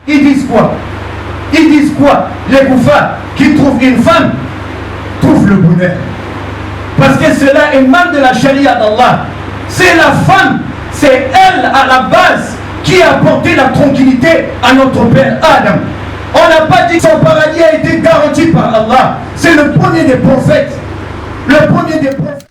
Ils disent quoi? Ils disent quoi? Les koufars qui trouvent une femme, trouvent le bonheur. Parce que cela émane de la charia d'Allah. C'est la femme, c'est elle à la base qui a apporté la tranquillité à notre père Adam. On n'a pas dit que son paradis a été garanti par Allah. C'est le premier des prophètes. Le premier des prophètes.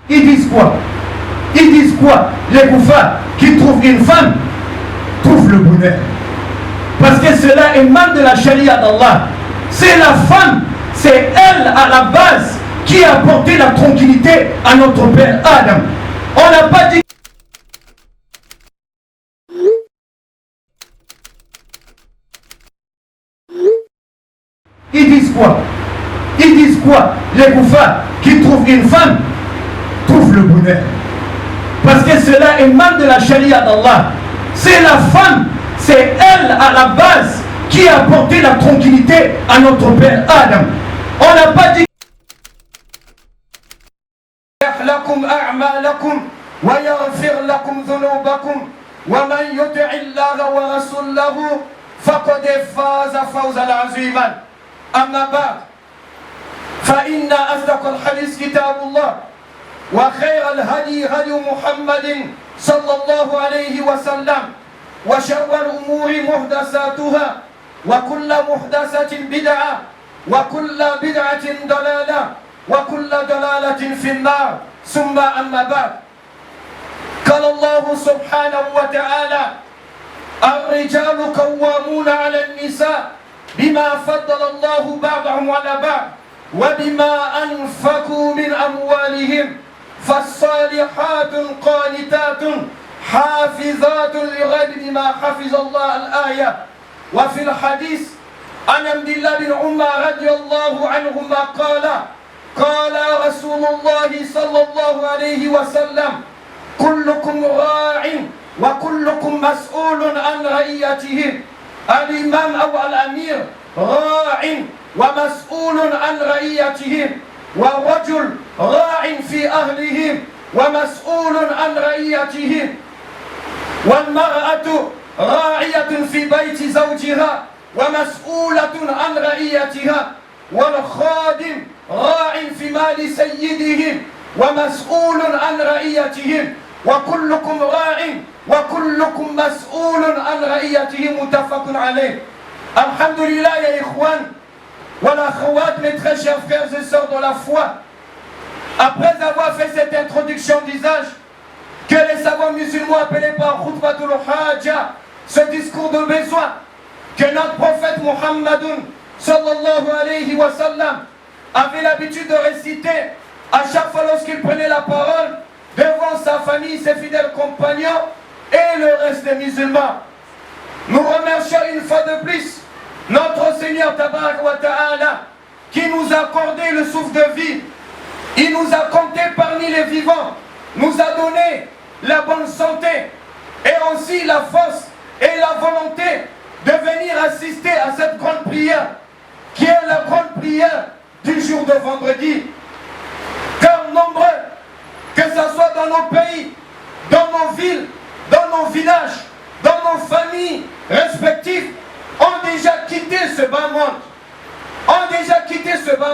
Ils disent quoi? Ils disent quoi? Les koufars qui trouvent une femme, trouvent le bonheur. Parce que cela émane de la charia d'Allah. C'est la femme, c'est elle à la base qui a apporté la tranquillité à notre père Adam. On n'a pas dit. Ils disent quoi? Ils disent quoi? Les koufars qui trouvent une femme, trouvent le bonheur. Parce que cela émane de la charia d'Allah. C'est la femme, c'est elle à la base qui a apporté la tranquillité à notre père Adam. On n'a pas dit. لكم أعمالكم ويغفر لكم ذنوبكم ومن يطع الله ورسوله فقد فاز فوزا عظيما. أما بعد فإن أصدق الحديث كتاب الله وخير الهدي هدي محمد صلى الله عليه وسلم وشر الأمور محدثاتها وكل محدثة بدعة وكل بدعة ضلالة وكل ضلالة في النار ثم أما بعد قال الله سبحانه وتعالى الرجال قوامون على النساء بما فضل الله بعضهم على بعض وبما أنفقوا من أموالهم فالصالحات قانتات حافظات لغيب بما حفظ الله الآية. وفي الحديث عن عبد الله بن عمر رضي الله عنهما قال رسول الله صلى الله عليه وسلم كلكم راع وكلكم مسؤول عن رعيته. الإمام أو الأمير راع ومسؤول عن رعيته والرجل راع في أهله ومسؤول عن رعيته والمرأة راعية في بيت زوجها ومسؤولة عن رعيتها والخادم راع في مال سيدهم ومسؤول عن رعيتهم وكلكم راع وكلكم مسؤول عن رعيته متفق عليه. الحمد لله يا إخوان والأخوات, mes très chers frères et sœurs de la foi. Après avoir fait cette introduction d'usage que les savants musulmans appelaient par Khutbatul Hajja, ce discours de besoin que notre prophète Muhammadun sallallahu alayhi wa sallam avait l'habitude de réciter à chaque fois lorsqu'il prenait la parole devant sa famille, ses fidèles compagnons et le reste des musulmans. Nous remercions une fois de plus notre Seigneur Tabarak wa Ta'ala qui nous a accordé le souffle de vie. Il nous a compté parmi les vivants, nous a donné la bonne santé et aussi la force et la volonté de venir assister à cette grande prière qui est la grande prière du jour de vendredi. Car nombreux, que ce soit dans nos pays, dans nos villes, dans nos villages, dans nos familles respectives, ont déjà quitté ce bas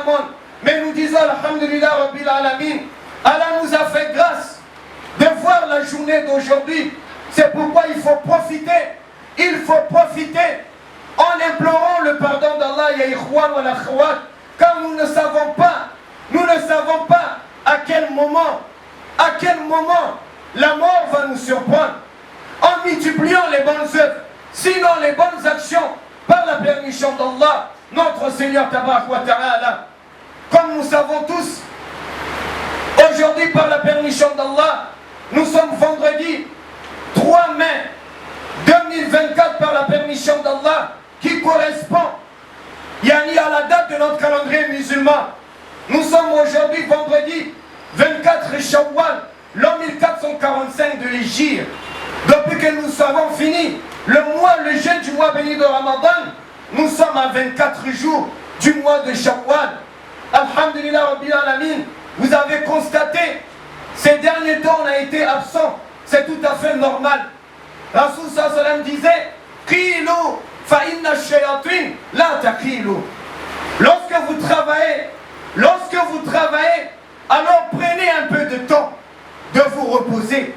monde. Mais nous disons Alhamdulillah Rabbil Alamin, Allah nous a fait grâce de voir la journée d'aujourd'hui. C'est pourquoi il faut profiter en implorant le pardon d'Allah, ya ikhwan wa l'akhwat, car nous ne savons pas à quel moment la mort va nous surprendre. En multipliant les bonnes œuvres, sinon les bonnes actions, par la permission d'Allah, notre Seigneur Tabarak wa Ta'ala. Comme nous savons tous, aujourd'hui par la permission d'Allah, nous sommes vendredi 3 mai 2024 par la permission d'Allah, qui correspond à la date de notre calendrier musulman. Nous sommes aujourd'hui vendredi 24 Shawwal, l'an 1445 de l'Hégire. Depuis que nous avons fini le jeûne du mois béni de Ramadan, nous sommes à 24 jours du mois de Shawwal. Alhamdulillah Rabbil Alamin, vous avez constaté, ces derniers temps on a été absent, c'est tout à fait normal. Rasoul sallallahu alayhi wa sallam disait, Qilu fa inna shayatin la taqilu. Lorsque vous travaillez, alors prenez un peu de temps de vous reposer.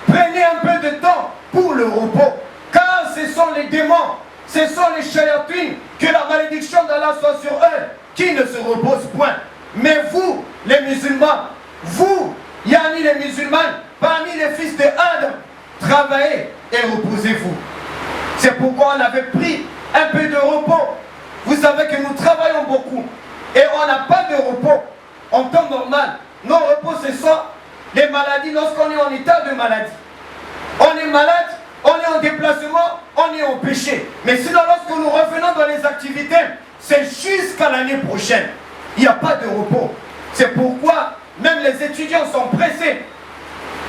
Prenez un peu de temps pour le repos. Car ce sont les démons, ce sont les shayatines, que la malédiction d'Allah soit sur eux, qui ne se reposent point. Mais vous, les musulmans, vous, yani les musulmans, parmi les fils de Adam, travaillez et reposez-vous. C'est pourquoi on avait pris un peu de repos. Vous savez que nous travaillons beaucoup et on n'a pas de repos en temps normal. Nos repos, ce sont les maladies lorsqu'on est en état de maladie. On est malade, on est en déplacement, on est en péché. Mais sinon, lorsque nous revenons dans les activités, c'est jusqu'à l'année prochaine. Il n'y a pas de repos. C'est pourquoi même les étudiants sont pressés.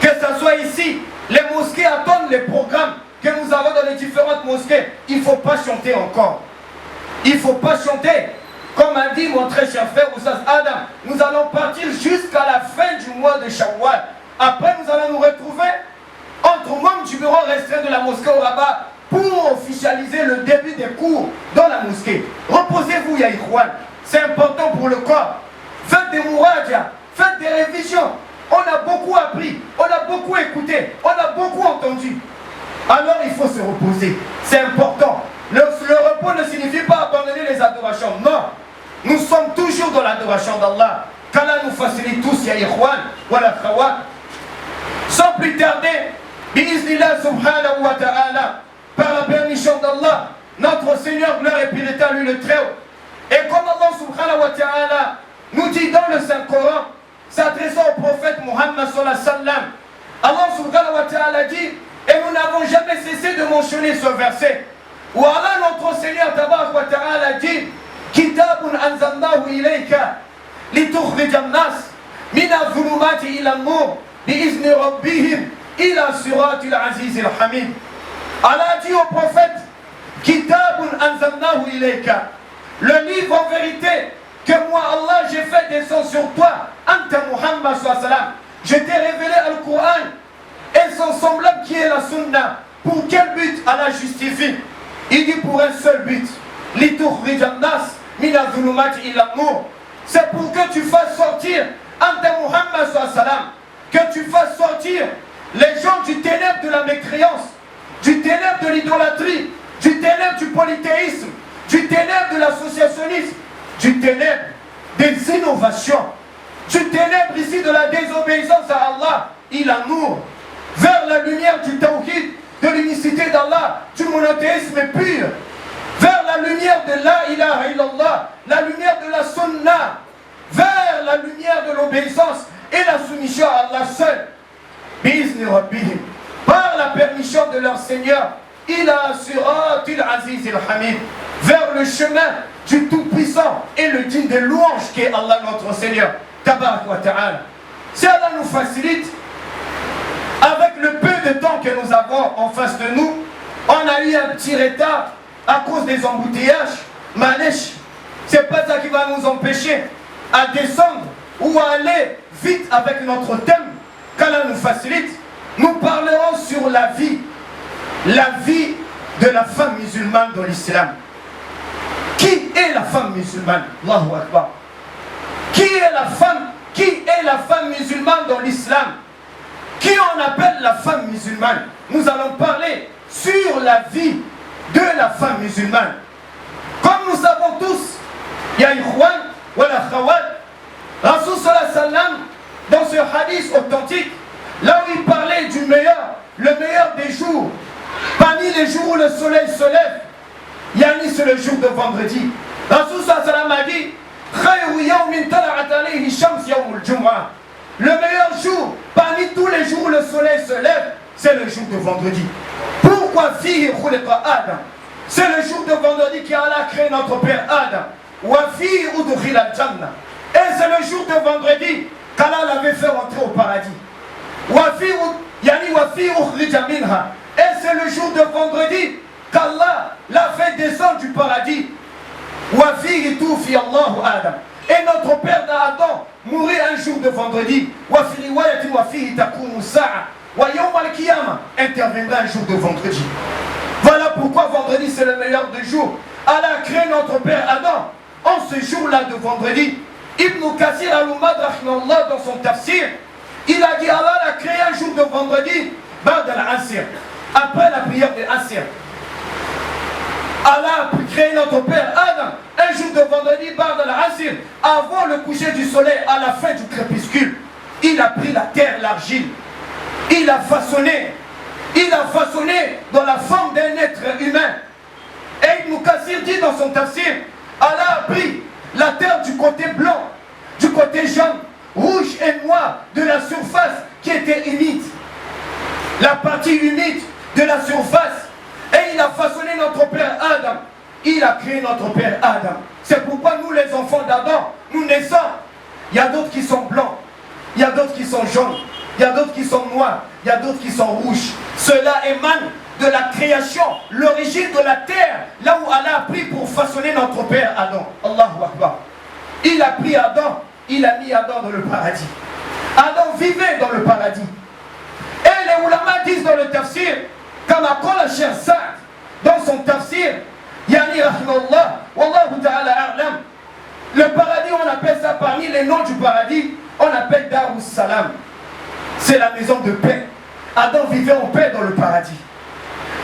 Que ce soit ici, les mosquées attendent les programmes que nous avons dans les différentes mosquées. Il ne faut pas chanter encore. Il ne faut pas chanter. Comme a dit mon très cher frère Oussas Adam, nous allons partir jusqu'à la fin du mois de Shawwal. Après, nous allons nous retrouver entre membres du bureau restreint de la mosquée au Rabat pour officialiser le début des cours dans la mosquée. Reposez-vous, ya Ikhwan. C'est important pour le corps. Faites des mouradia, faites des révisions. On a beaucoup appris, on a beaucoup écouté, on a beaucoup entendu. Alors il faut se reposer. C'est important. Le repos ne signifie pas abandonner les adorations. Non. Nous sommes toujours dans l'adoration d'Allah. Qu'Allah nous facilite tous, ya Ikhwan, wa la khawat. Sans plus tarder, bi'iznillah subhanahu wa ta'ala, par la permission d'Allah, notre Seigneur, gloire et piété à lui le Très-Haut. Et comme Allah subhanahu wa ta'ala nous dit dans le Saint-Coran, s'adressant au prophète Muhammad sallallahu alayhi wa sallam, Allah subhanahu wa ta'ala dit, et nous n'avons jamais cessé de mentionner ce verset, où Allah notre Seigneur tabarak wa ta'ala dit, Kitabun anzalnahu ilayka, litukhrijan nas, min adh-dhulumati ila an-nur, bi'izni rabbihim, ila siratil azizil hamid. Allah dit au prophète, Kitabun anzalnahu ilayka, le livre en vérité que moi Allah j'ai fait descendre sur toi, Anta Muhammad sallallahu alayhi wa sallam. Je t'ai révélé Al-Qur'an et son semblable qui est la Sunna. Pour quel but Allah justifie? Il dit pour un seul but. Litukhrijan nas min adh-dhulumati ila an-nur. C'est pour que tu fasses sortir Anta Muhammad sallallahu alayhi wa sallam, que tu fasses sortir les gens du ténèbre de la mécréance, du ténèbre de l'idolâtrie, du ténèbre du polythéisme, du ténèbre de l'associationnisme, du ténèbre des innovations, du ténèbre ici de la désobéissance à Allah, il a nous, vers la lumière du tawhid, de l'unicité d'Allah, du monothéisme pur, vers la lumière de la ilaha illallah, la lumière de la sunna, vers la lumière de l'obéissance et la soumission à Allah seul, bi'izni rabbihim, par la permission de leur Seigneur, ila siratil azizil hamid, vers le chemin du Tout-Puissant et le digne des louanges qui est Allah notre Seigneur, tabarak wa ta'ala. Si Allah nous facilite, avec le peu de temps que nous avons en face de nous, on a eu un petit retard à cause des embouteillages, malèche. C'est pas ça qui va nous empêcher à descendre ou à aller vite avec notre thème. Qu'Allah nous facilite, nous parlerons sur la vie de la femme musulmane dans l'islam. Qui est la femme musulmane? Allahu Akbar. Qui est la femme musulmane dans l'islam? Qui on appelle la femme musulmane? Nous allons parler sur la vie de la femme musulmane. Comme nous savons tous, ya ikhwan wa la khawat, Rasoul sallallahu alayhi wa sallam, dans ce hadith authentique, là où il parlait du meilleur, le meilleur des jours, parmi les jours où le soleil se lève, yani c'est le jour de vendredi. Rasoul sallallahu alayhi wa sallam a dit, khayru yawmin tala'at alayhi shams yawmul jum'ah. Le meilleur jour, parmi tous les jours où le soleil se lève, c'est le jour de vendredi. Pourquoi fihi khuliqa Adam? C'est le jour de vendredi qu'Allah a créé notre père Adam. Wa fihi udkhila al-jannah. Et c'est le jour de vendredi qu'Allah l'avait fait rentrer au paradis. Wa fihi ukhrija minha. Et c'est le jour de vendredi qu'Allah l'a fait descendre du paradis. Et notre père Adam mourit un jour de vendredi. Interviendra un jour de vendredi. Voilà pourquoi vendredi c'est le meilleur des jours. Allah a créé notre père Adam en ce jour-là de vendredi. Ibn Kathir al-Umad dans son tafsir, il a dit Allah a créé un jour de vendredi, Ba'd al-Asr, après la prière de Asr. Allah a créé notre père Adam un jour de vendredi, Ba'd al-Asr, avant le coucher du soleil, à la fin du crépuscule. Il a pris la terre, l'argile, il a façonné dans la forme d'un être humain. Et Ibn Kathir dit dans son tafsir, Allah a pris la terre du côté blanc, du côté jaune, rouge et noir de la surface qui était humide. La partie humide de la surface. Et il a façonné notre père Adam. Il a créé notre père Adam. C'est pourquoi nous les enfants d'Adam, nous naissons. Il y a d'autres qui sont blancs. Il y a d'autres qui sont jaunes. Il y a d'autres qui sont noirs. Il y a d'autres qui sont rouges. Cela émane de la création, l'origine de la terre, là où Allah a pris pour façonner notre père Adam. Allahu Akbar. Il a pris Adam, il a mis Adam dans le paradis. Adam vivait dans le paradis. Et les ulama disent dans le tafsir, comme a dit le Cheikh Saad dans son tafsir, Yani Rahimahullah, Wallahu Ta'ala A'lam, le paradis, on appelle ça parmi les noms du paradis, on appelle Darus Salam. C'est la maison de paix. Adam vivait en paix dans le paradis.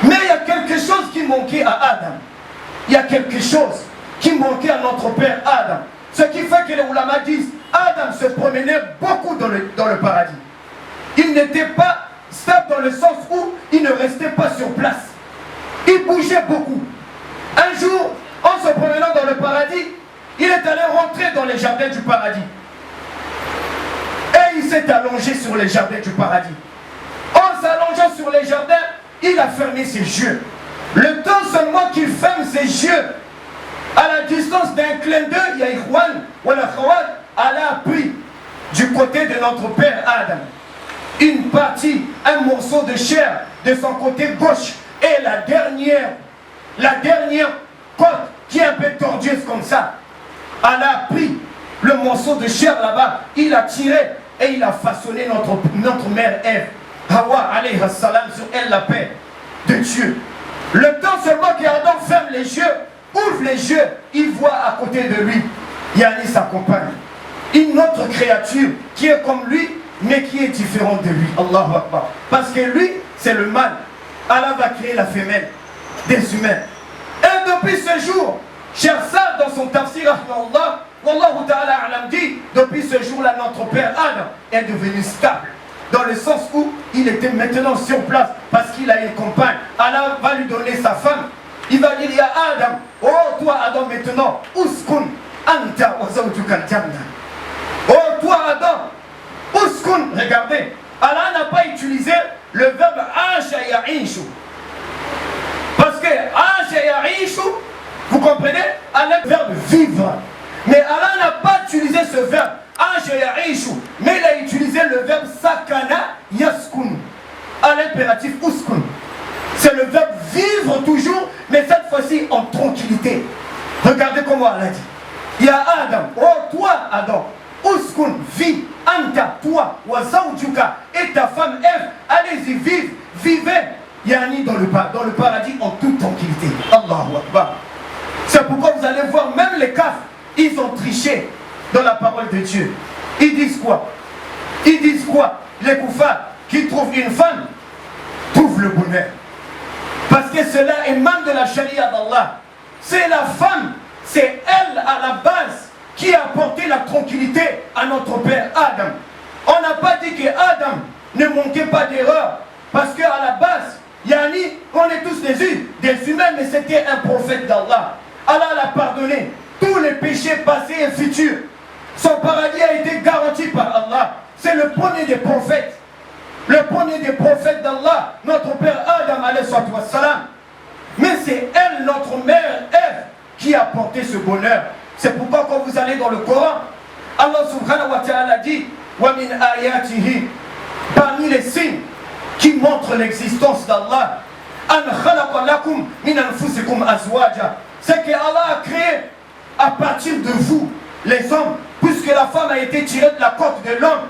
Mais il y a quelque chose qui manquait à Adam. Il y a quelque chose qui manquait à notre père Adam. Ce qui fait que les ulama disent, Adam se promenait beaucoup dans le paradis. Il n'était pas stable dans le sens où il ne restait pas sur place. Il bougeait beaucoup. Un jour, en se promenant dans le paradis, il est allé rentrer dans les jardins du paradis. Et il s'est allongé sur les jardins du paradis. En s'allongeant sur les jardins, il a fermé ses yeux. Le temps seulement qu'il ferme ses yeux, à la distance d'un clin d'œil, ya ikhwan, wala khawat, Allah a pris du côté de notre père Adam une partie, un morceau de chair de son côté gauche et la dernière côte qui est un peu tordueuse comme ça. Allah a pris le morceau de chair là-bas, il a tiré et il a façonné notre mère Ève. Hawa alayhi salam, sur elle la paix de Dieu. Le temps seulement qu'Adam ferme les yeux, ouvre les yeux, il voit à côté de lui Yani sa compagne, une autre créature qui est comme lui mais qui est différente de lui. Allahu Akbar. Parce que lui c'est le mâle. Allah va créer la femelle des humains. Et depuis ce jour, Cheikh Saad dans son tafsir Allah, Wallahu Ta'ala A'lam dit, depuis ce jour-là notre père Adam est devenu stable. Dans le sens où il était maintenant sur place parce qu'il a une compagne. Allah va lui donner sa femme. Il va dire, ya Adam, oh toi Adam maintenant, uskun anta wa zawjuka al-janna. Oh toi Adam, uskun, regardez, Allah n'a pas utilisé le verbe asha ya'ishu. Parce que asha ya'ishu, vous comprenez, Allah le verbe vivre. Mais Allah n'a pas utilisé ce verbe mais il a utilisé le verbe sakana yaskun à l'impératif uskun. C'est le verbe vivre toujours, mais cette fois-ci en tranquillité. Regardez comment Allah dit. Ya Adam, oh toi Adam, uskun, vis, anta, toi, wa zawjuka, et ta femme Ève, allez-y, vivez, yani dans le paradis en toute tranquillité. Allahu Akbar. C'est pourquoi vous allez voir, même les kafs, ils ont triché dans la parole de Dieu. Ils disent quoi? Ils disent quoi? Les koufars qui trouvent une femme trouvent le bonheur. Parce que cela émane de la charia d'Allah. C'est la femme, c'est elle à la base qui a apporté la tranquillité à notre père Adam. On n'a pas dit que Adam ne manquait pas d'erreur. Parce qu'à la base, yani, on est tous des humains, mais c'était un prophète d'Allah. Allah l'a pardonné tous les péchés passés et futurs. Son paradis a été garanti par Allah. C'est le premier des prophètes. Le premier des prophètes d'Allah, notre père Adam alayhi salam. Mais c'est elle, notre mère Ève, qui a porté ce bonheur. C'est pourquoi quand vous allez dans le Coran, Allah subhanahu wa ta'ala dit wa min ayatihi, parmi les signes qui montrent l'existence d'Allah, C'est que Allah a créé à partir de vous, les hommes, puisque la femme a été tirée de la côte de l'homme.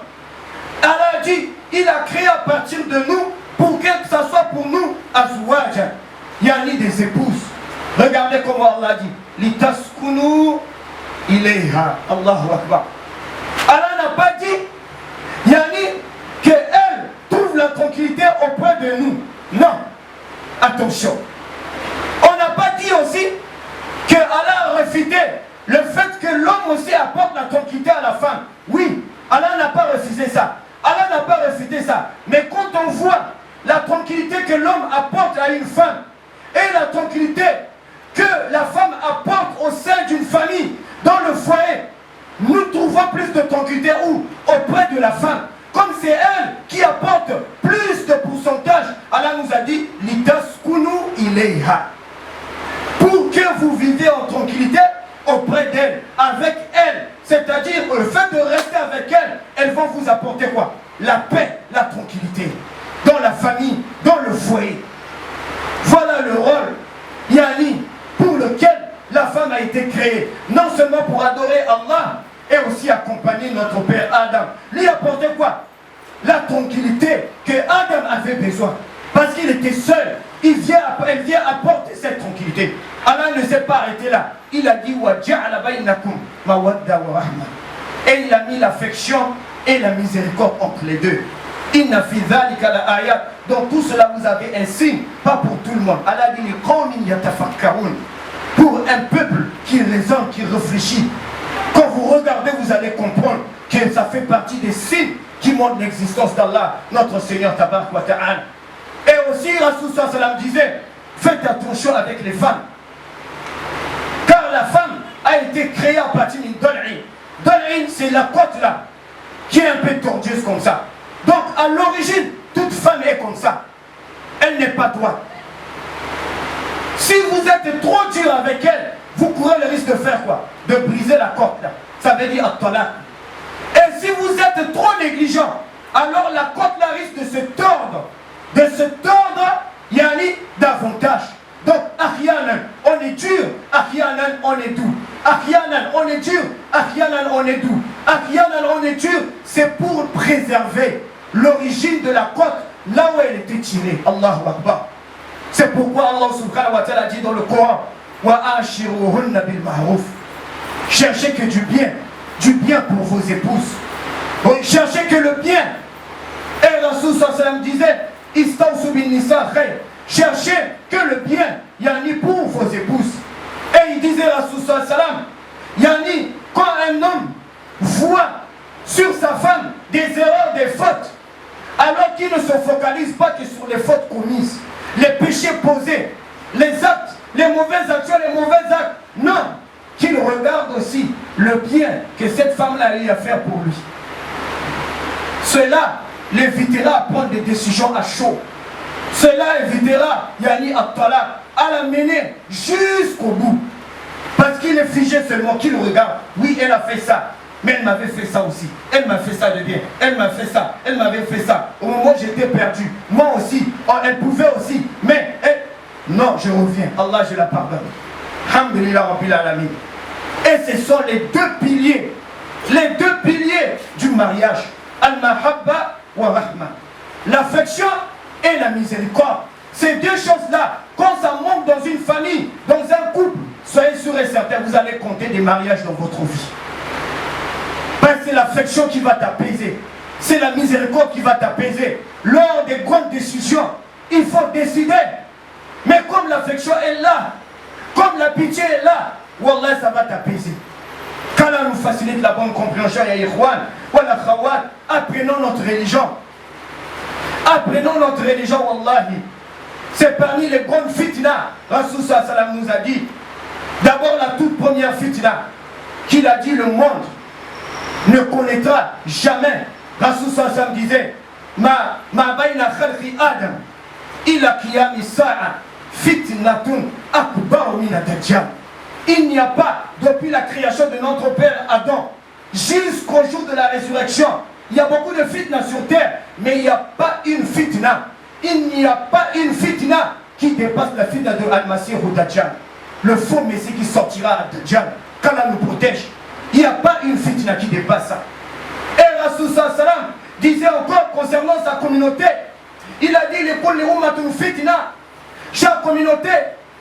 Allah a dit, il a créé à partir de nous pour que ça soit pour nous azwaja, yani des épouses. Regardez comment Allah dit, litaskunu ilayha, Allahu Akbar. Allah n'a pas dit, yani, qu'elle trouve la tranquillité auprès de nous. Non, attention. On n'a pas dit aussi que Allah a refusé le fait que l'homme aussi apporte la tranquillité à la femme. Oui, Allah n'a pas refusé ça. Allah n'a pas refusé ça. Mais quand on voit la tranquillité que l'homme apporte à une femme et la tranquillité que la femme apporte au sein d'une famille, dans le foyer, nous trouvons plus de tranquillité où? Auprès de la femme. Comme c'est elle qui apporte plus de pourcentage, Allah nous a dit litaskunu ilayha. Pour que vous viviez en tranquillité auprès d'elle, avec elle. C'est-à-dire le fait de rester avec elle, elles vont vous apporter quoi? La paix, la tranquillité. Dans la famille, dans le foyer. Voilà le rôle, yani, pour lequel la femme a été créée. Non seulement pour adorer Allah, et aussi accompagner notre père Adam. Lui apporter quoi? La tranquillité que Adam avait besoin. Parce qu'il était seul. Elle vient apporter cette tranquillité. Allah ne s'est pas arrêté là. Il a dit et il a mis l'affection et la miséricorde entre les deux. Inna fi dhalika la ayat. Dans tout cela vous avez un signe, pas pour tout le monde. Allah dit pour un peuple qui raisonne, qui réfléchit. Quand vous regardez, vous allez comprendre que ça fait partie des signes qui montrent l'existence d'Allah, notre Seigneur Tabarak wa Ta'ala. Et aussi, Rasul sallam disait, faites attention avec les femmes. Car la femme a été créée à partir d'une dol'in. Dol'in, c'est la côte là, qui est un peu tordieuse comme ça. Donc, à l'origine, toute femme est comme ça. Elle n'est pas droite. Si vous êtes trop dur avec elle, vous courez le risque de faire quoi? De briser la corde là. Ça veut dire at-talaq. Et si vous êtes trop négligent, alors la corde là risque de se tordre. De se tordre, yani davantage. Donc, ahyanan, on est dur, ahyanan, on est doux. Ahyanan, on est dur, ahyanan, on est doux. Ahyanan, on est dur, c'est pour préserver l'origine de la côte, là où elle était tirée. Allahu Akbar. C'est pourquoi Allah subhanahu wa ta'ala dit dans le Coran, وَآشِرُوهُنَّ بِالْمَعْرُوفِ. Cherchez que du bien pour vos épouses. Cherchez que le bien. Et Rasul sallallahu alayhi wa sallam disait, Istawsu bin nisa khayr. Cherchez que le bien, yani pour vos épouses. Et il disait Rasul sallallahu alayhi wa sallam, yani quand un homme voit sur sa femme des erreurs, des fautes, alors qu'il ne se focalise pas que sur les fautes commises, les péchés posés, les actes, les mauvaises actions, les mauvais actes. Non, qu'il regarde aussi le bien que cette femme-là a eu à faire pour lui. Cela l'évitera à prendre des décisions à chaud. Cela évitera yani at-talaq, à la mener jusqu'au bout. Parce qu'il est figé seulement, qu'il regarde. Oui, elle a fait ça. Mais elle m'avait fait ça aussi. Elle m'a fait ça de bien. Elle m'a fait ça. Elle m'avait fait ça. Au moment où j'étais perdu. Moi aussi. Oh, elle pouvait aussi. Mais elle... Non, je reviens. Allah, je la pardonne. Alhamdulillah Rabbil Alamin. Et ce sont les deux piliers. Les deux piliers du mariage. Al-Mahabba wa Rahma. L'affection et la miséricorde. Ces deux choses-là, quand ça monte dans une famille, dans un couple, soyez sûrs et certains, vous allez compter des mariages dans votre vie. Ben, c'est l'affection qui va t'apaiser. C'est la miséricorde qui va t'apaiser. Lors des grandes décisions, il faut décider. Mais comme l'affection est là, comme la pitié est là, wallah, ça va t'apaiser. Qu'Allah nous facilite la bonne compréhension, ya ikhwan, wa la khawat, apprenons notre religion. Apprenons notre religion, wallahi. C'est parmi les grandes fitna. Rasul sallallahu alayhi wa sallam nous a dit, d'abord la toute première fitna, qu'il a dit le monde ne connaîtra jamais. Rasul sallallahu alayhi wa sallam disait, ma bayna khalqi Adam ila qiyam sa'a fitnatun akbar min ad-dajjal. Il n'y a pas, depuis la création de notre père Adam jusqu'au jour de la résurrection, il y a beaucoup de fitna sur terre, mais il n'y a pas une fitna. Il n'y a pas une fitna qui dépasse la fitna de Al-Masih ou Dajjal. Le faux Messie qui sortira à Dajjal. Qu'Allah nous protège. Il n'y a pas une fitna qui dépasse ça. Et Rasul sallam disait encore concernant sa communauté, il a dit les fitna. Chaque communauté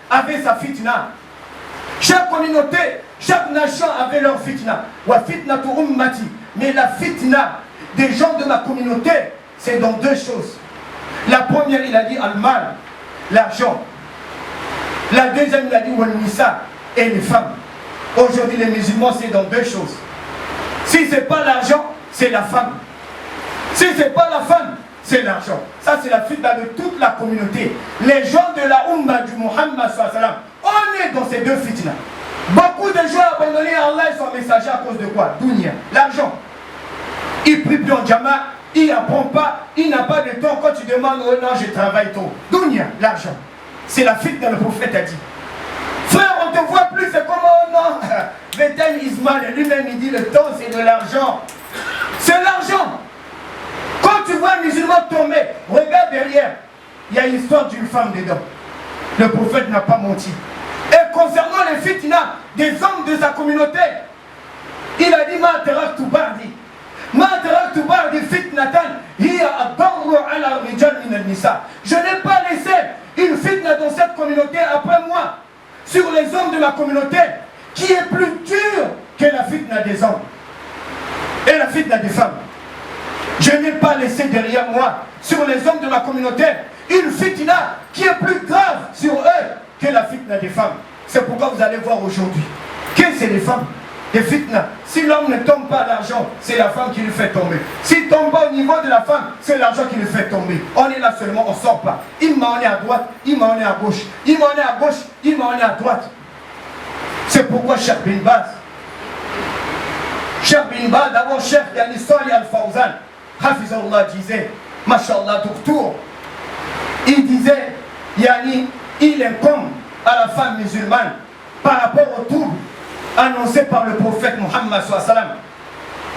avait sa fitna. Chaque communauté, chaque nation avait leur fitna. Wa fitnatu ummati. Mais la fitna des gens de ma communauté, c'est dans deux choses. La première, il a dit al-mal, l'argent. La deuxième, il a dit wal-nisa, et les femmes. Aujourd'hui, les musulmans, c'est dans deux choses. Si ce n'est pas l'argent, c'est la femme. Si ce n'est pas la femme, c'est l'argent. Ça, c'est la fitna de toute la communauté. Les gens de la Ummah du Muhammad sallallahu alayhi wa sallam, on est dans ces deux fitnas. Beaucoup de gens abandonnés à Allah et son messager à cause de quoi? Dunya, l'argent. Il prie plus en jama, il n'apprend pas, il n'a pas de temps. Quand tu demandes, oh non, je travaille tôt. Dunya, l'argent. C'est la fitna, le prophète a dit. Frère, on ne te voit plus, c'est comme, oh non, Bethel Ismaël, lui-même il dit, le temps c'est de l'argent. C'est l'argent. Quand tu vois un musulman tomber, regarde derrière, il y a une histoire d'une femme dedans. Le prophète n'a pas menti. Et concernant les fitna des hommes de sa communauté, il a dit ma taraktu ba'di. Ma taraktu ba'di fitnatan hiya adarru ala rijal min al-nisa. Je n'ai pas laissé une fitna dans cette communauté après moi sur les hommes de ma communauté qui est plus dure que la fitna des hommes et la fitna des femmes. Je n'ai pas laissé derrière moi sur les hommes de ma communauté une fitna qui est plus grave sur eux que la fitna des femmes. C'est pourquoi vous allez voir aujourd'hui que c'est les femmes, les fitna. Si l'homme ne tombe pas à l'argent, c'est la femme qui lui fait tomber. S'il ne tombe pas au niveau de la femme, c'est l'argent qui lui fait tomber. On est là seulement, on ne sort pas. Il m'a emmené à droite, il m'a emmené à gauche. Il m'a emmené à gauche, il m'a emmené à droite. C'est pourquoi Cheikh bin Baz, d'abord Cheikh Yani Salih Al-Fawzan, Hafizullah disait, Mashallah, docteur, il disait, Yani, il incombe à la femme musulmane par rapport au trouble annoncé par le prophète Muhammad sallallahu alayhi wa sallam.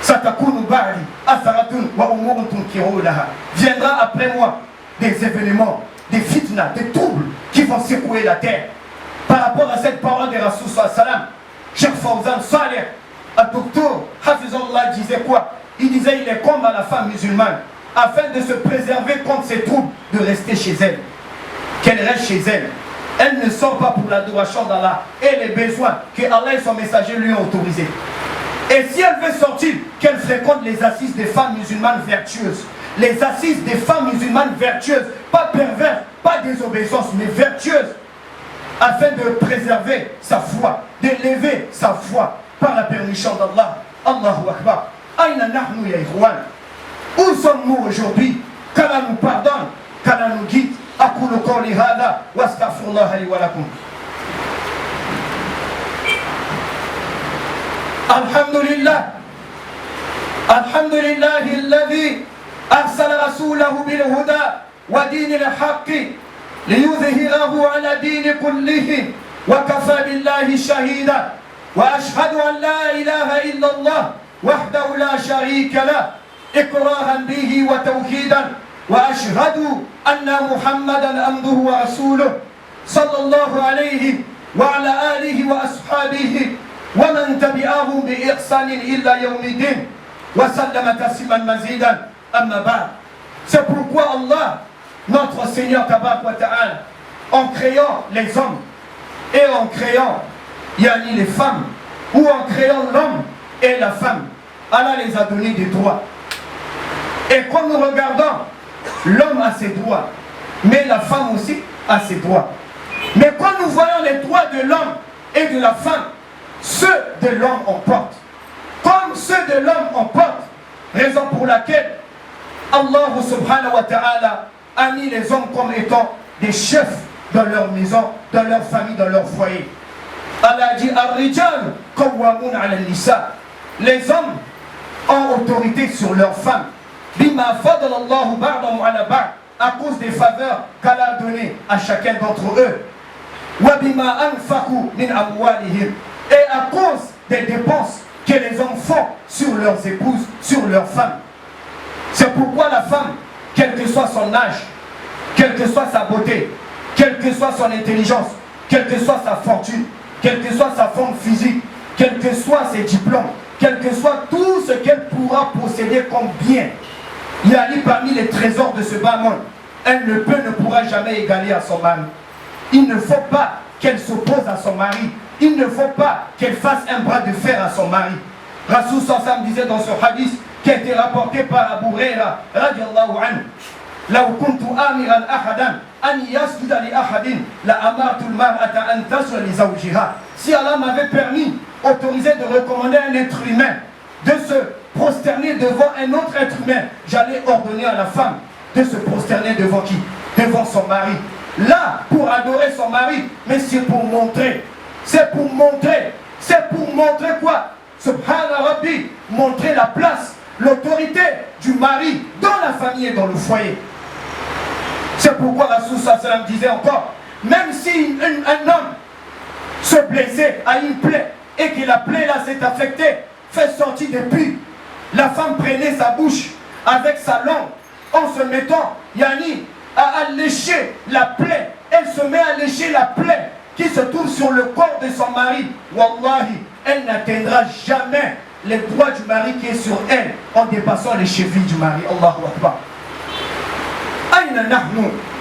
Satakunu ba'di atharatun wa umurun tunkirunaha. Viendra après moi des événements, des fitnas, des troubles qui vont secouer la terre. Par rapport à cette parole de Rasul sallallahu alayhi wa sallam, Cheikh Fawzan Salih, un docteur, Hafizullah disait quoi? Il disait il est comme à la femme musulmane, afin de se préserver contre ces troubles, de rester chez elle. Qu'elle reste chez elle. Elle ne sort pas pour l'adoration d'Allah et les besoins que Allah et son messager lui ont autorisés. Et si elle veut sortir, qu'elle fréquente les assises des femmes musulmanes vertueuses. Les assises des femmes musulmanes vertueuses, pas perverses, pas désobéissances, mais vertueuses, afin de préserver sa foi, d'élever sa foi par la permission d'Allah. Allahu Akbar. Aïna nahnu ya ikhwan. Où sommes-nous aujourd'hui? Qu'Allah nous pardonne, qu'Allah nous guide. أقول قولي هذا واستغفر الله لي ولكم. الحمد لله الذي أرسل رسوله بالهدى ودين الحق ليظهره على دين كله وكفى بالله شهيدا وأشهد أن لا إله إلا الله وحده لا شريك له إكراها به وتوحيدا وأشهد أن محمدا عبده ورسوله صلى الله عليه وعلى آله وأصحابه ومن تبعهم بإحسان إلى يوم الدين وسلم تسليما مزيدا أما بعد. C'est pourquoi Allah, notre Seigneur Tabarak wa Ta'ala, en créant les hommes et en créant yani les femmes, ou en créant l'homme et la femme, Allah les a donné des droits. Et quand nous regardons, l'homme a ses droits, mais la femme aussi a ses droits. Mais quand nous voyons les droits de l'homme et de la femme, ceux de l'homme emportent. Comme ceux de l'homme emportent, raison pour laquelle Allah subhanahu wa ta'ala a mis les hommes comme étant des chefs dans leur maison, dans leur famille, dans leur foyer. Allah a dit Ar-rijal qawwamun 'ala an-nisa. Les hommes ont autorité sur leurs femmes. Bima fadala Allahu ba'dahum 'ala ba'd, à cause des faveurs qu'Allah a données à chacun d'entre eux. Wa bima anfaqu min amwalihim, et à cause des dépenses que les hommes font sur leurs épouses, sur leurs femmes. C'est pourquoi la femme, quel que soit son âge, quelle que soit sa beauté, quelle que soit son intelligence, quelle que soit sa fortune, quelle que soit sa forme physique, quels que soient ses diplômes, quel que soit tout ce qu'elle pourra posséder comme bien. Il y a dit parmi les trésors de ce bas monde, elle ne pourra jamais égaler à son mari. Il ne faut pas qu'elle s'oppose à son mari. Il ne faut pas qu'elle fasse un bras de fer à son mari. Rasoul Sassam disait dans ce hadith qui a été rapporté par Abu Huraira radiallahu anhu, لو كنت آمرا أحدا أن يسجد لأحد لأمرت المرأة أن تسجد لزوجها. Si Allah m'avait permis, autorisé de recommander à un être humain de se prosterner devant un autre être humain, j'allais ordonner à la femme de se prosterner devant qui? Devant son mari. Là, pour adorer son mari, mais c'est pour montrer. C'est pour montrer quoi? Subhana Rabbi, montrer la place, l'autorité du mari dans la famille et dans le foyer. C'est pourquoi Rasoul sallam disait encore, même si un homme se blessait à une plaie et que la plaie là s'est affectée, fait sortir des pus, la femme prenait sa bouche avec sa langue en se mettant, yani, à lécher la plaie. Elle se met à lécher la plaie qui se trouve sur le corps de son mari. Wallahi, elle n'atteindra jamais les droits du mari qui est sur elle en dépassant les chevilles du mari. Allahu Akbar.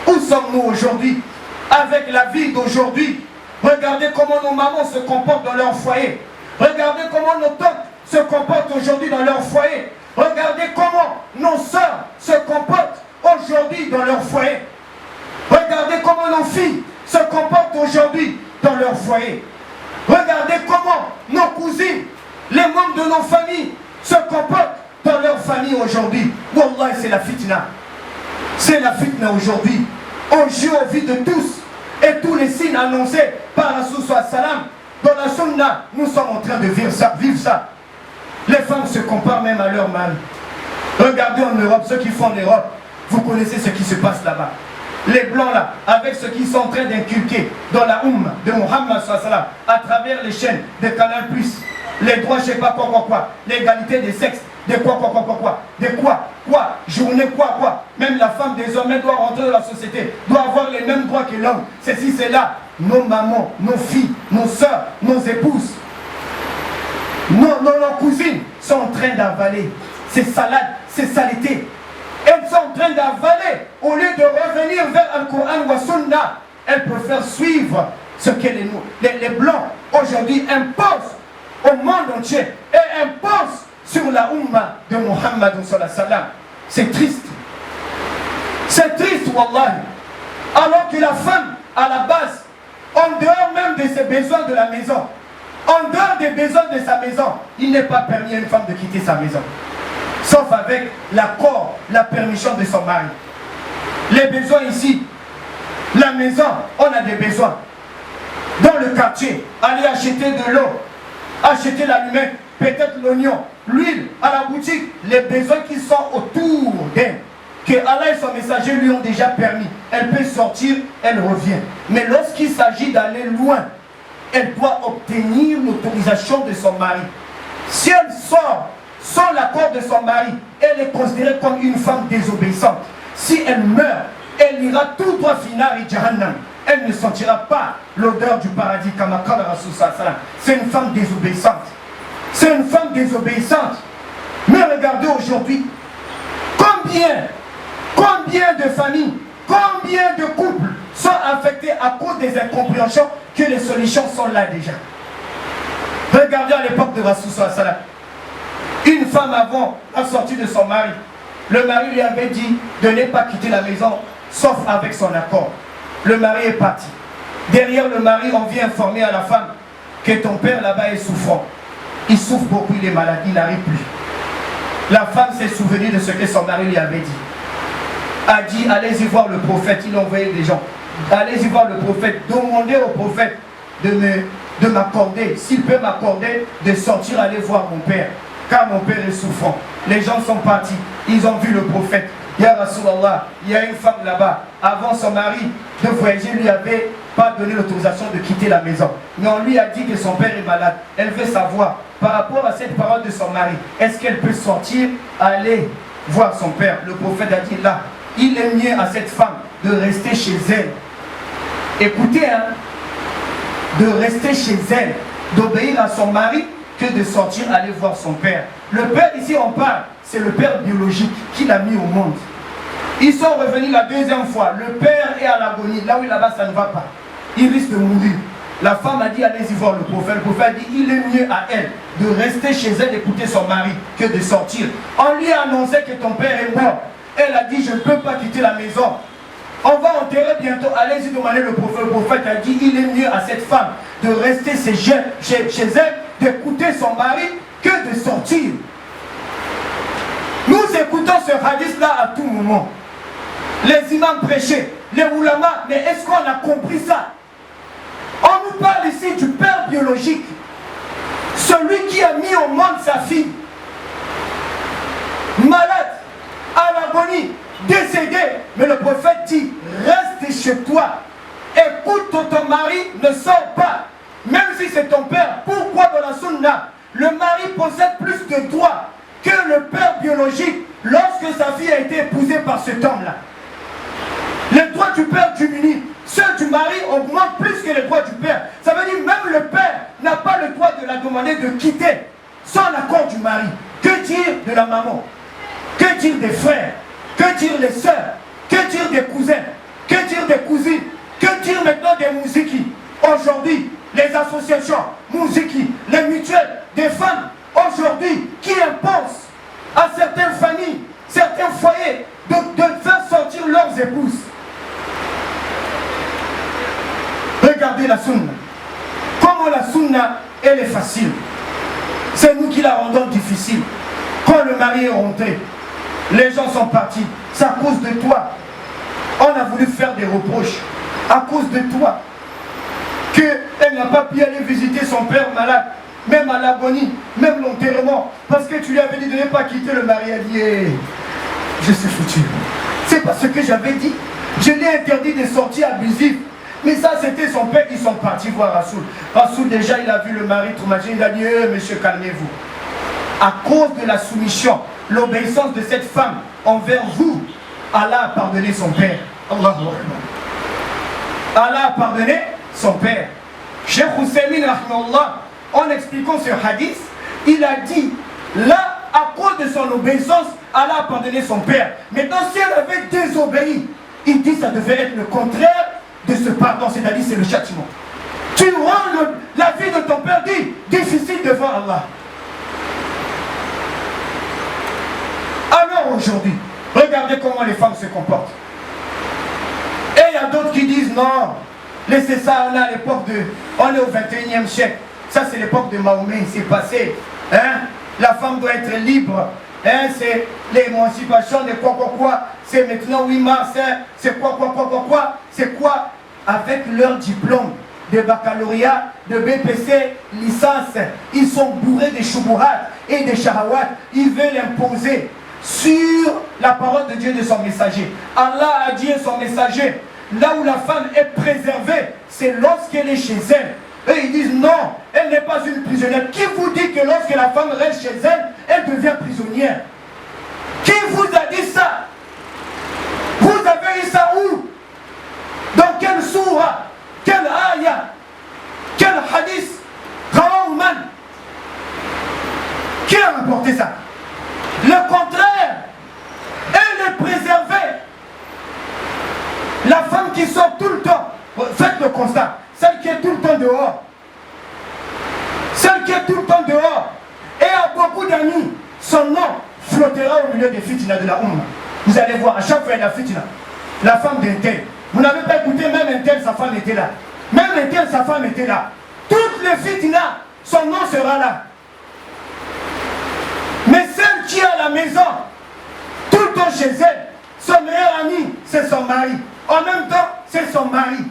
Où sommes-nous aujourd'hui avec la vie d'aujourd'hui? Regardez comment nos mamans se comportent dans leur foyer. Regardez comment nos tantes se comportent aujourd'hui dans leur foyer. Regardez comment nos sœurs se comportent aujourd'hui dans leur foyer. Regardez comment nos filles se comportent aujourd'hui dans leur foyer. Regardez comment nos cousines, les membres de nos familles se comportent dans leur famille aujourd'hui. Wallah, c'est la fitna. C'est la fitna aujourd'hui. On joue au vie de tous. Et tous les signes annoncés par Rasoul sallam dans la sunna, nous sommes en train de vivre ça. Les femmes se comparent même à leur mari. Regardez en Europe, ceux qui font en Europe, vous connaissez ce qui se passe là-bas. Les blancs là, avec ce qu'ils sont en train d'inculquer dans la Ummah de Muhammad sallam, à travers les chaînes de Canal+, les droits, je sais pas quoi, l'égalité des sexes, de quoi, journée quoi, même la femme désormais doit rentrer dans la société, doit avoir les mêmes droits que l'homme, ceci, c'est là, nos mamans, nos filles, nos soeurs, nos épouses, nos cousines sont en train d'avaler ces salades, ces saletés. Elles sont en train d'avaler, au lieu de revenir vers Al-Qur'an wa Sunna, elles préfèrent suivre ce que les Blancs aujourd'hui imposent au monde entier et imposent sur la Ummah de Muhammad sallallahu alayhi wa sallam. C'est triste. C'est triste, wallahi. Alors que la femme, à la base, en dehors même de ses besoins de la maison, en dehors des besoins de sa maison, il n'est pas permis à une femme de quitter sa maison. Sauf avec l'accord, la permission de son mari. Les besoins ici, la maison, on a des besoins. Dans le quartier, aller acheter de l'eau, acheter l'allumette, peut-être l'oignon, l'huile à la boutique, les besoins qui sont autour d'elle, que Allah et son messager lui ont déjà permis. Elle peut sortir, elle revient. Mais lorsqu'il s'agit d'aller loin, elle doit obtenir l'autorisation de son mari. Si elle sort sans l'accord de son mari, elle est considérée comme une femme désobéissante. Si elle meurt, elle ira tout droit finir et Jahannam. Elle ne sentira pas l'odeur du paradis comme Rasoul sallam. C'est une femme désobéissante. C'est une femme désobéissante. Mais regardez aujourd'hui, combien de familles, combien de couples sont affectés à cause des incompréhensions que les solutions sont là déjà. Regardez à l'époque de Rasoul sallam. Une femme avant la sortie de son mari, le mari lui avait dit de ne pas quitter la maison sauf avec son accord. Le mari est parti. Derrière le mari, on vient informer à la femme que ton père là-bas est souffrant. Il souffre beaucoup, il est malade, il n'arrive plus. La femme s'est souvenue de ce que son mari lui avait dit. A dit, allez-y voir le prophète, il a envoyé des gens. Allez-y voir le prophète, demandez au prophète de m'accorder, s'il peut m'accorder, de sortir aller voir mon père. Car mon père est souffrant. Les gens sont partis, ils ont vu le prophète. Ya Rasulallah, il y a une femme là-bas, avant son mari de voyager, lui avait pas donné l'autorisation de quitter la maison. Mais on lui a dit que son père est malade. Elle veut savoir, par rapport à cette parole de son mari, est-ce qu'elle peut sortir, aller voir son père? Le prophète a dit là, il est mieux à cette femme de rester chez elle Écoutez, hein, de rester chez elle, d'obéir à son mari, que de sortir aller voir son père. Le père, ici on parle, c'est le père biologique qui l'a mis au monde. Ils sont revenus la deuxième fois. Le père est à l'agonie. Là où il est là-bas, ça ne va pas. Il risque de mourir. La femme a dit, allez-y voir le prophète. Le prophète a dit, il est mieux à elle de rester chez elle, d'écouter son mari, que de sortir. On lui a annoncé que ton père est mort. Elle a dit, je ne peux pas quitter la maison. On va enterrer bientôt. Allez-y demander le prophète. Le prophète a dit, il est mieux à cette femme de rester chez elle, d'écouter son mari, que de sortir. Nous écoutons ce hadith-là à tout moment. Les imams prêchaient, les oulamas, mais est-ce qu'on a compris ça? On nous parle ici du père biologique, celui qui a mis au monde sa fille, malade, à l'agonie, décédé. Mais le prophète dit, reste chez toi, écoute ton mari, ne sors pas. Même si c'est ton père, pourquoi dans la sunna, le mari possède plus de droits que le père biologique lorsque sa fille a été épousée par cet homme-là? Les droits du père diminuent, ceux du mari augmentent plus que les droits du père. Ça veut dire même le père n'a pas le droit de la demander de quitter sans l'accord du mari. Que dire de la maman? Que dire des frères? Que dire les sœurs? Que dire des cousins? Que dire des cousines? Que dire maintenant des mousiki? Aujourd'hui, les associations mousiki, les mutuelles des femmes, aujourd'hui, qui imposent à certaines familles, certains foyers, de faire sortir leurs épouses. Regardez la sunna. Comment la sunna, elle est facile. C'est nous qui la rendons difficile. Quand le mari est rentré, les gens sont partis. C'est à cause de toi. On a voulu faire des reproches. À cause de toi. Qu'elle n'a pas pu aller visiter son père malade. Même à l'agonie, même l'enterrement. Parce que tu lui avais dit de ne pas quitter le mari. Elle dit, je suis foutu. C'est parce que j'avais dit. Je lui ai interdit des sorties abusives. Mais ça, c'était son père. Ils sont partis voir Rassoul. Rassoul, déjà, il a vu le mari traumatisé. Il a dit, monsieur, calmez-vous. À cause de la soumission, l'obéissance de cette femme envers vous, Allah a pardonné son père. Allahu Akbar. Allah a pardonné son père. Cheikh Hussein, en expliquant ce hadith, il a dit, là, à cause de son obéissance, Allah a pardonné son père. Maintenant, si elle avait désobéi, il dit que ça devait être le contraire de ce pardon, c'est-à-dire c'est le châtiment. Tu rends la vie de ton père difficile devant Allah. Alors aujourd'hui, regardez comment les femmes se comportent. Et il y a d'autres qui disent non, laissez ça, on est à l'époque de... On est au 21e siècle. Ça c'est l'époque de Mahomet, c'est passé. Hein? La femme doit être libre. Hein? C'est l'émancipation de quoi. C'est maintenant 8 mars. Hein? C'est quoi. C'est quoi? Avec leur diplôme de baccalauréat, de BPC, licence, ils sont bourrés de choubouhat et de shahawat. Ils veulent imposer sur la parole de Dieu de son messager. Allah a dit à son messager, là où la femme est préservée, c'est lorsqu'elle est chez elle. Et ils disent non, elle n'est pas une prisonnière. Qui vous dit que lorsque la femme reste chez elle, elle devient prisonnière? Qui vous a dit ça? Vous avez eu ça où? Dans quelle sourate? Quel ayah? Quel hadith? Rawaouman? Qui a rapporté ça? Le contraire, elle est préservée. La femme qui sort tout le temps, faites le constat, celle qui est tout le temps dehors, et a beaucoup d'amis, son nom flottera au milieu des fitna de la Ummah. Vous allez voir, à chaque fois il y a la fitna. La femme d'un tel, vous n'avez pas écouté, même un tel, sa femme était là. Même un tel, sa femme était là. Toutes les fitna, son nom sera là. Mais celle qui est à la maison, tout le temps chez elle, son meilleur ami, c'est son mari. En même temps, c'est son mari.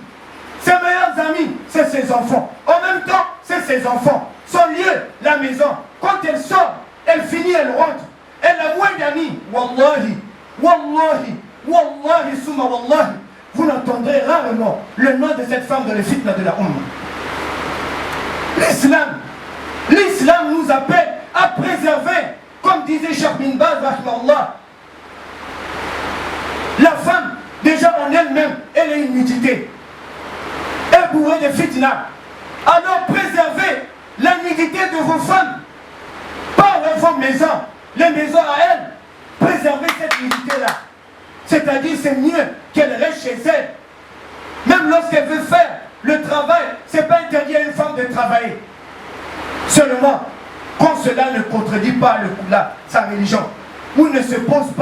Ses meilleurs amis, c'est ses enfants. En même temps, c'est ses enfants. Son lieu, la maison. Quand elle sort, elle finit, elle rentre. Elle a moins d'amis. Wallahi, summa wallahi. Vous n'entendrez rarement le nom de cette femme dans les fitna de la Ummah. L'islam nous appelle à préserver, comme disait Cheikh bin Baz, la femme, déjà en elle-même, elle est une nudité. l'islam. Alors préservez la nudité de vos femmes. Pas vos maisons, les maisons à elles. Préservez cette nudité-là. C'est-à-dire, c'est mieux qu'elle reste chez elle. Même lorsqu'elle veut faire le travail, ce n'est pas interdit à une femme de travailler. Seulement, quand cela ne contredit pas sa religion, ou ne se pose pas